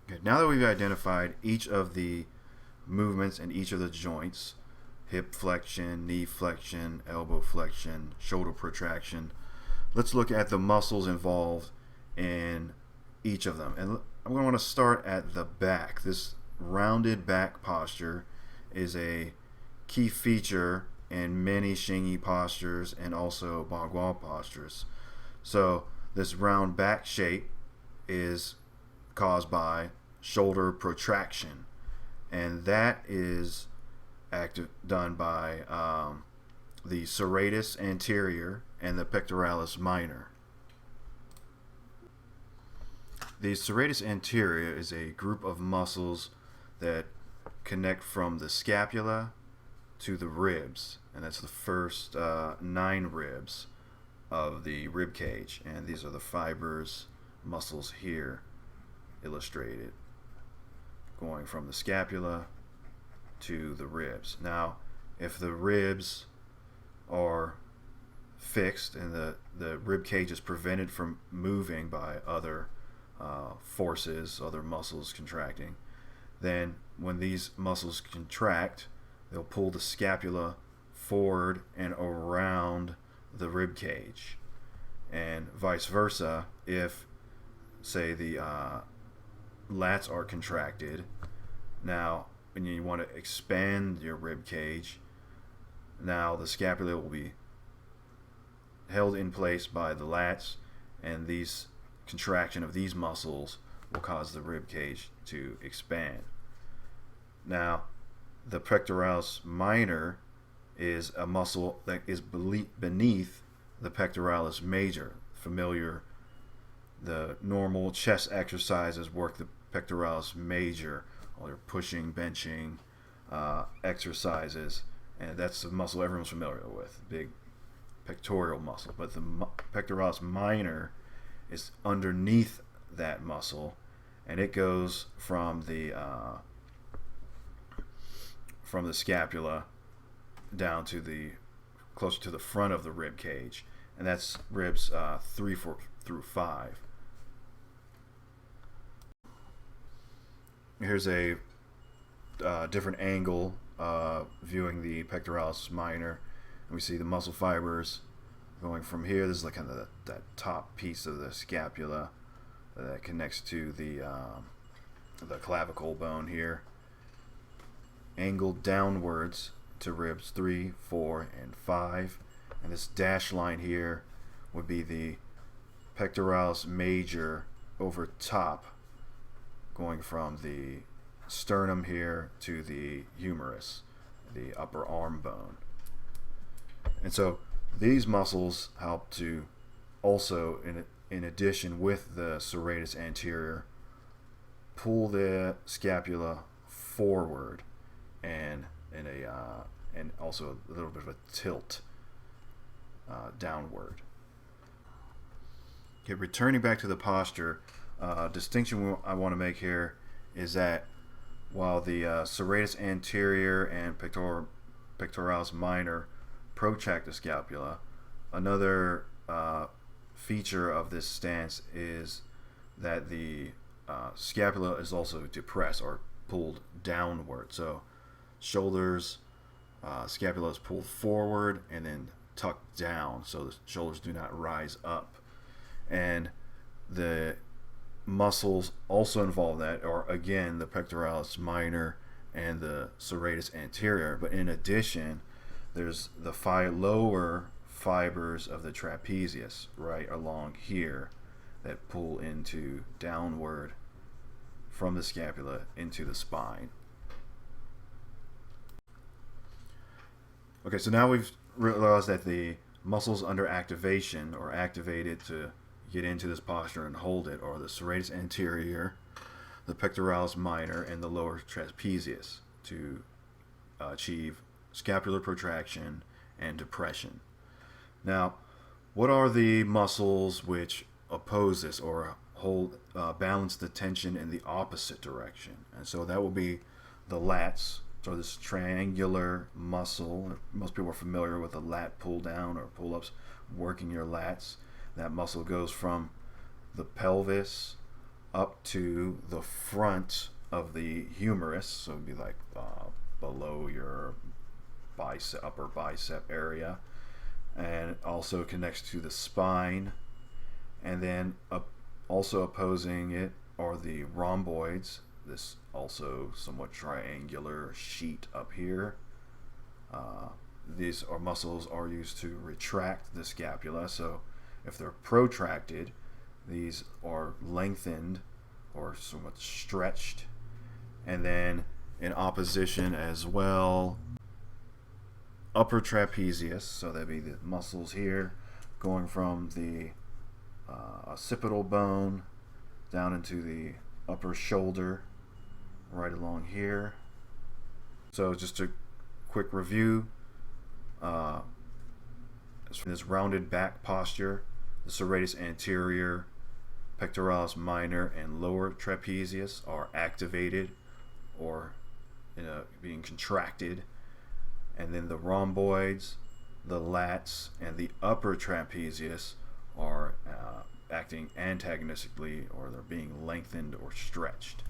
Okay, now that we've identified each of the movements and each of the joints, hip flexion, knee flexion, elbow flexion, shoulder protraction, let's look at the muscles involved in each of them. And I'm going to want to start at the back. This rounded back posture is a key feature in many Xingyi postures and also Bagua postures. So this round back shape is caused by shoulder protraction, and that is done by the serratus anterior and the pectoralis minor. The serratus anterior is a group of muscles that connect from the scapula to the ribs, and that's the first 9 ribs of the rib cage, and these are the fibers, muscles here illustrated, going from the scapula to the ribs. Now, if the ribs are fixed and the rib cage is prevented from moving by other forces, other muscles contracting, then when these muscles contract, they'll pull the scapula forward and around the rib cage, and vice versa. If, say, the lats are contracted, now when you want to expand your rib cage, now the scapula will be held in place by the lats, and these contraction of these muscles will cause the rib cage to expand. Now, the pectoralis minor is a muscle that is beneath the pectoralis major. Familiar, the normal chest exercises work the pectoralis major, all your pushing, benching exercises, and that's the muscle everyone's familiar with, big pectoral muscle. But the pectoralis minor is underneath that muscle, and it goes from the scapula down to the closer to the front of the rib cage, and that's ribs 3, 4 through 5. Here's a different angle viewing the pectoralis minor, and we see the muscle fibers going from here. This is like kind of that top piece of the scapula that connects to the clavicle bone here, angled downwards to ribs 3, 4, and 5, and this dashed line here would be the pectoralis major over top, going from the sternum here to the humerus, the upper arm bone. And so these muscles help to also, in addition with the serratus anterior, pull the scapula forward and also a little bit of a tilt downward. Okay, returning back to the posture, distinction I want to make here is that while the serratus anterior and pectoralis minor protract the scapula, another feature of this stance is that the scapula is also depressed or pulled downward. So shoulders, scapula is pulled forward and then tucked down, so the shoulders do not rise up. And the muscles also involved in that are, again, the pectoralis minor and the serratus anterior. But in addition, there's the lower fibers of the trapezius right along here that pull into downward from the scapula into the spine. Okay, so now we've realized that the muscles under activation or activated to get into this posture and hold it are the serratus anterior, the pectoralis minor, and the lower trapezius to achieve scapular protraction and depression. Now, what are the muscles which oppose this or hold balance the tension in the opposite direction? And so that will be the lats. So this triangular muscle, most people are familiar with the lat pull down or pull ups, working your lats. That muscle goes from the pelvis up to the front of the humerus, so it'd be like below your bicep, upper bicep area, and it also connects to the spine. And then also opposing it are the rhomboids, this also somewhat triangular sheet up here. These muscles are used to retract the scapula, so if they're protracted, these are lengthened or somewhat stretched. And then in opposition as well, upper trapezius, so that'd be the muscles here going from the occipital bone down into the upper shoulder right along here. So just a quick review. This rounded back posture, the serratus anterior, pectoralis minor, and lower trapezius are activated or being contracted, and then the rhomboids, the lats, and the upper trapezius are acting antagonistically, or they're being lengthened or stretched.